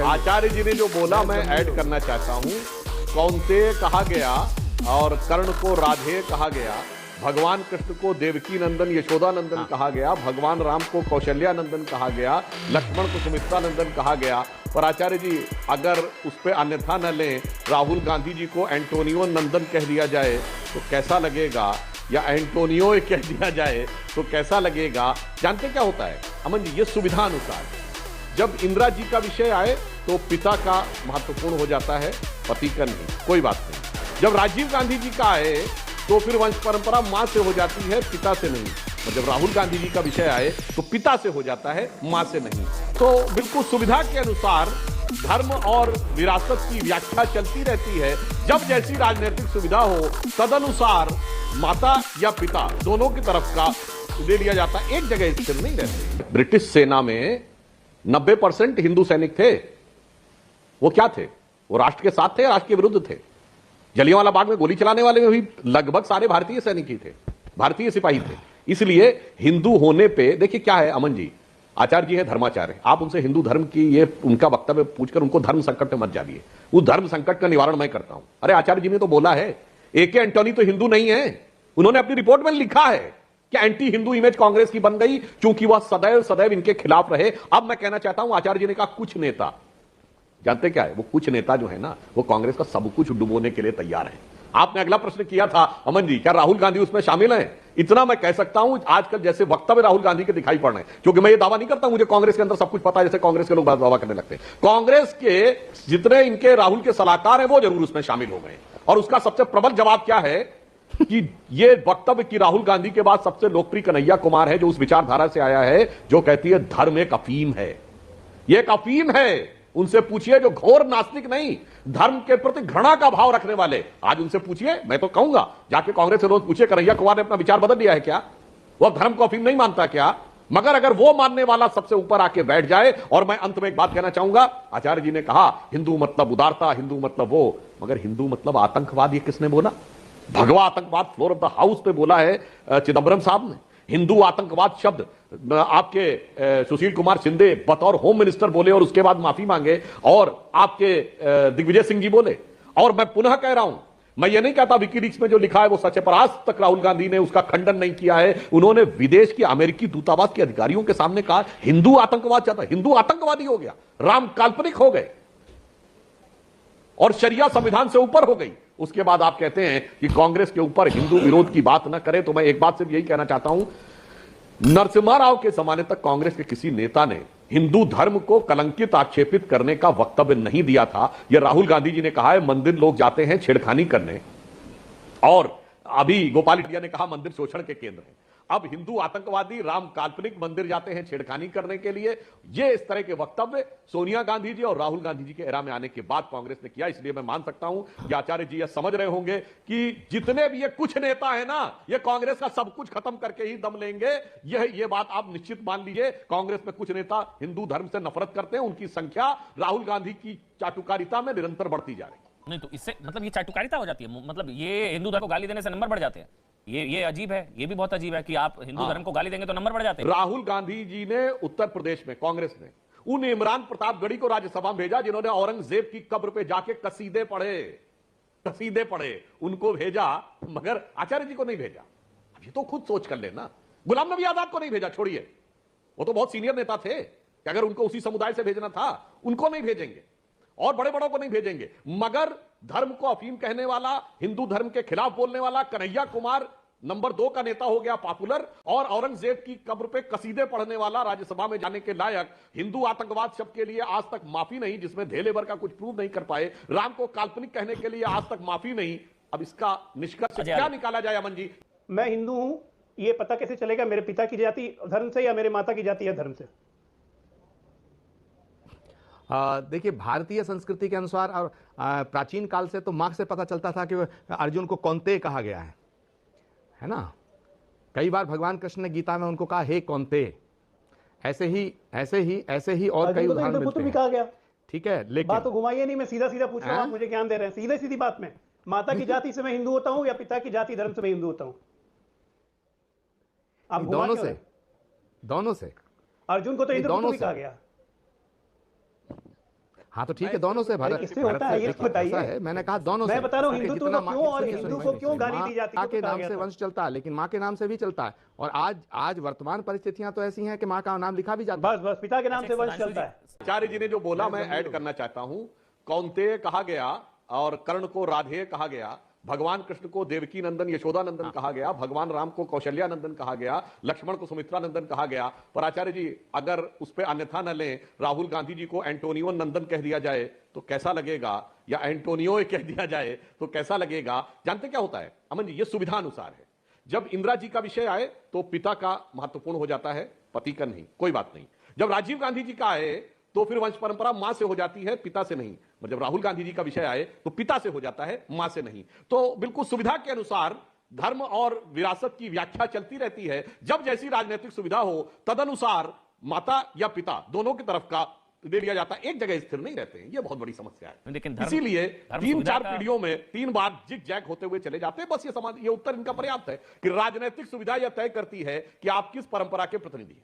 आचार्य जी ने जो बोला मैं ऐड करना चाहता हूं। कौन्तेय कहा गया और कर्ण को राधेय कहा गया, भगवान कृष्ण को देवकी नंदन यशोदा नंदन कहा गया, भगवान राम को कौशल्या नंदन कहा गया, लक्ष्मण को सुमित्रा नंदन कहा गया। पर आचार्य जी अगर उस पर अन्यथा न लें, राहुल गांधी जी को एंटोनियो नंदन कह दिया जाए तो कैसा लगेगा, या एंटोनियो कह दिया जाए तो कैसा लगेगा। जानते क्या होता है अमन जी, ये सुविधा अनुसार जब इंदिरा जी का विषय आए तो पिता का महत्वपूर्ण हो जाता है, पति का नहीं, कोई बात नहीं। जब राजीव गांधी जी का आए तो फिर वंश परंपरा मां से हो जाती है, पिता से नहीं। और जब राहुल गांधी जी का विषय आए तो पिता से हो जाता है, मां से नहीं। तो बिल्कुल सुविधा के अनुसार धर्म और विरासत की व्याख्या चलती रहती है। जब जैसी राजनीतिक सुविधा हो तदनुसार माता या पिता दोनों की तरफ का दे दिया जाता है, एक जगह स्थिर नहीं रहते। ब्रिटिश सेना में 90% हिंदू सैनिक थे। वो क्या थे? वो राष्ट्र के साथ थे, राष्ट्र के विरुद्ध थे। जलियांवाला बाग में गोली चलाने वाले में भी लगभग सारे भारतीय सैनिक ही थे, भारतीय सिपाही थे। इसलिए हिंदू होने पे देखिए क्या है अमन जी, आचार्य जी है धर्माचार्य, आप उनसे हिंदू धर्म की ये उनका वक्तव्य पूछकर उनको धर्म संकट में मत जाइए। उस धर्म संकट का निवारण मैं करता हूं। अरे आचार्य जी ने तो बोला है ए.के. एंटोनी तो हिंदू नहीं है। उन्होंने अपनी रिपोर्ट में लिखा है कि एंटी हिंदू इमेज कांग्रेस की बन गई क्योंकि वह सदैव सदैव इनके खिलाफ रहे। अब मैं कहना चाहता हूं, आचार्य जी ने कहा कुछ नेता, जानते क्या है वो कुछ नेता जो है ना, वो कांग्रेस का सब कुछ डुबोने के लिए तैयार है। आपने अगला प्रश्न किया था अमन जी, क्या राहुल गांधी उसमें शामिल हैं? इतना मैं कह सकता हूं, आजकल जैसे वक्तव्य राहुल गांधी के दिखाई पड़ रहे हैं, क्योंकि मैं ये दावा नहीं करता मुझे कांग्रेस के अंदर सब कुछ पता है, जैसे कांग्रेस के लोग दावा करने लगते हैं। कांग्रेस के जितने इनके राहुल के सलाहकार हैं वो जरूर उसमें शामिल हो गए। और उसका सबसे प्रबल जवाब क्या है कि ये वक्तव्य की राहुल गांधी के बाद सबसे लोकप्रिय कन्हैया कुमार है, जो उस विचारधारा से आया है जो कहती है धर्म एक अफीम है। ये एक अफीम है। उनसे पूछिए जो घोर नास्तिक नहीं, धर्म के प्रति घृणा का भाव रखने वाले, आज उनसे पूछिए, मैं तो कहूंगा जाके कांग्रेस से रोज पूछिए कन्हैया कुमार ने अपना विचार बदल दिया है क्या? वो धर्म को अफीम नहीं मानता क्या? मगर अगर वो मानने वाला सबसे ऊपर आके बैठ जाए। और मैं अंत में एक बात कहना चाहूंगा, आचार्य जी ने कहा हिंदू मतलब उदारता, हिंदू मतलब वो, मगर हिंदू मतलब आतंकवाद, ये किसने बोला? भगवा आतंकवाद फ्लोर ऑफ द हाउस पे बोला है चिदंबरम साहब ने। हिंदू आतंकवाद शब्द आपके सुशील कुमार शिंदे बतौर होम मिनिस्टर बोले और उसके बाद माफी मांगे, और आपके दिग्विजय सिंह जी बोले। और मैं पुनः कह रहा हूं, मैं ये नहीं कहता विकीलीक्स में जो लिखा है वो सच है, पर आज तक राहुल गांधी ने उसका खंडन नहीं किया है। उन्होंने विदेश की अमेरिकी दूतावास के अधिकारियों के सामने कहा हिंदू आतंकवाद चाहता, हिंदू आतंकवादी हो गया, राम काल्पनिक हो गए और शरिया संविधान से ऊपर हो गई। उसके बाद आप कहते हैं कि कांग्रेस के ऊपर हिंदू विरोध की बात ना करें। तो मैं एक बात सिर्फ यही कहना चाहता हूं, नरसिम्हा राव के जमाने तक कांग्रेस के किसी नेता ने हिंदू धर्म को कलंकित आक्षेपित करने का वक्तव्य नहीं दिया था। यह राहुल गांधी जी ने कहा है मंदिर लोग जाते हैं छेड़खानी करने, और अभी गोपाल इटिया ने कहा मंदिर शोषण के केंद्र हैं। अब हिंदू आतंकवादी राम काल्पनिक मंदिर जाते हैं छेड़खानी करने के लिए। ये इस तरह के वक्तव्य सोनिया गांधी जी और राहुल गांधी जी के एरा में आने के बाद कांग्रेस ने किया। इसलिए मैं मान सकता हूं कि आचार्य जी यह समझ रहे होंगे कि जितने भी ये कुछ नेता है ना, ये कांग्रेस का सब कुछ खत्म करके ही दम लेंगे। ये बात आप निश्चित मान लीजिए। कांग्रेस में कुछ नेता हिंदू धर्म से नफरत करते हैं, उनकी संख्या राहुल गांधी की चाटुकारिता में निरंतर बढ़ती जा रही है। नहीं तो इससे मतलब ये चाटुकारिता हो जाती है, मतलब ये हिंदू धर्म को गाली देने से नंबर बढ़ जाते हैं। ये अजीब है, ये भी बहुत अजीब है कि आप हिंदू धर्म को गाली देंगे तो नंबर बढ़ जाते हैं। राहुल गांधी जी ने उत्तर प्रदेश में कांग्रेस ने उन इमरान प्रतापगढ़ी को राज्यसभा में भेजा जिन्होंने औरंगजेब की कब्र पे जाके कसीदे पढ़े, उनको भेजा, मगर आचार्य जी को नहीं भेजा। अब ये तो खुद सोच कर लेना। गुलाम नबी आजाद को नहीं भेजा, छोड़िए, वो तो बहुत सीनियर नेता थे कि अगर उनको उसी समुदाय से भेजना था, उनको नहीं भेजेंगे, और बड़े बड़ों को नहीं भेजेंगे। मगर धर्म को अफीम कहने वाला, हिंदू धर्म के खिलाफ बोलने वाला कन्हैया कुमार नंबर 2 का नेता हो गया पॉपुलर, और औरंगजेब की कब्र पे कसीदे पढ़ने वाला राज्यसभा में जाने के लायक। हिंदू आतंकवाद शब्द के लिए आज तक माफी नहीं, जिसमें धेले भर का कुछ प्रूव नहीं कर पाए। राम को काल्पनिक कहने के लिए आज तक माफी नहीं। अब इसका निष्कर्ष क्या निकाला जाए अमन जी? मैं हिंदू हूं, ये पता कैसे चलेगा मेरे पिता की जाति धर्म से या मेरे माता की जाति या धर्म से? देखिए, भारतीय संस्कृति के अनुसार और प्राचीन काल से तो मार्क्स से पता चलता था कि अर्जुन को कौन्तेय कहा गया है ना। कई बार भगवान कृष्ण ने गीता में उनको कहा हे कौन्तेय। ऐसे ही और कई उदाहरण मिलते हैं। कहा गया, ठीक है, लेकिन बात तो घुमाइए नहीं, मैं सीधा सीधा पूछ रहा हूं, आप मुझे ज्ञान दे रहे हैं। सीधे सीधी बात में, माता की जाति से मैं हिंदू होता हूं या पिता की जाति धर्म से मैं हिंदू होता हूं? आप दोनों से अर्जुन को तो इंद्रपुत्र भी कहा गया। हाँ तो ठीक है, दोनों से भारत किससे होता है, ये देखिए, बताइए। ऐसा है, मैंने कहा दोनों मैं से। बता रहा हूँ, क्योंकि हिंदुत्व जितना को माँ- क्यों और सुनिए, हिंदू सुनिए, को सुनिए, क्यों गाली माँ दी जाती है, के तो कहा नाम गया से था। वंश चलता है, लेकिन माँ के नाम से भी चलता है। और आज वर्तमान परिस्थितियां तो ऐसी हैं कि माँ का नाम लिखा भी जाता है। बस बस पिता के नाम से वंश सुधांशु चलता जी, है। आचार्य जी ने जो बोला मैं ऐड करना चाहता हूं। कौन्तेय कहा गया और कर्ण को राधेय कहा गया, भगवान कृष्ण को देवकी नंदन यशोदा नंदन कहा गया, भगवान राम को कौशल्या नंदन कहा गया, लक्ष्मण को सुमित्रा नंदन कहा गया। पर आचार्य जी अगर उस पर अन्यथा न लें, राहुल गांधी जी को एंटोनियो नंदन कह दिया जाए तो कैसा लगेगा, या एंटोनियो कह दिया जाए तो कैसा लगेगा? जानते क्या होता है अमन जी, ये सुविधा अनुसार है। जब इंदिरा जी का विषय आए तो पिता का महत्वपूर्ण हो जाता है, पति का नहीं, कोई बात नहीं। जब राजीव गांधी जी का आए तो फिर वंश परंपरा मां से हो जाती है, पिता से नहीं। और जब राहुल गांधी जी का विषय आए तो पिता से हो जाता है, मां से नहीं। तो बिल्कुल सुविधा के अनुसार धर्म और विरासत की व्याख्या चलती रहती है। जब जैसी राजनीतिक सुविधा हो तदनुसार माता या पिता दोनों की तरफ का दे दिया जाता है, एक जगह स्थिर नहीं रहते हैं। ये बहुत बड़ी समस्या है। लेकिन इसीलिए धर्म 3-4 सुविधा का- पीढ़ियों में 3 बार जिग जैग होते हुए चले जाते हैं। बस ये उत्तर इनका पर्याप्त है कि राजनीतिक सुविधा यह तय करती है कि आप किस परंपरा के प्रतिनिधि हैं।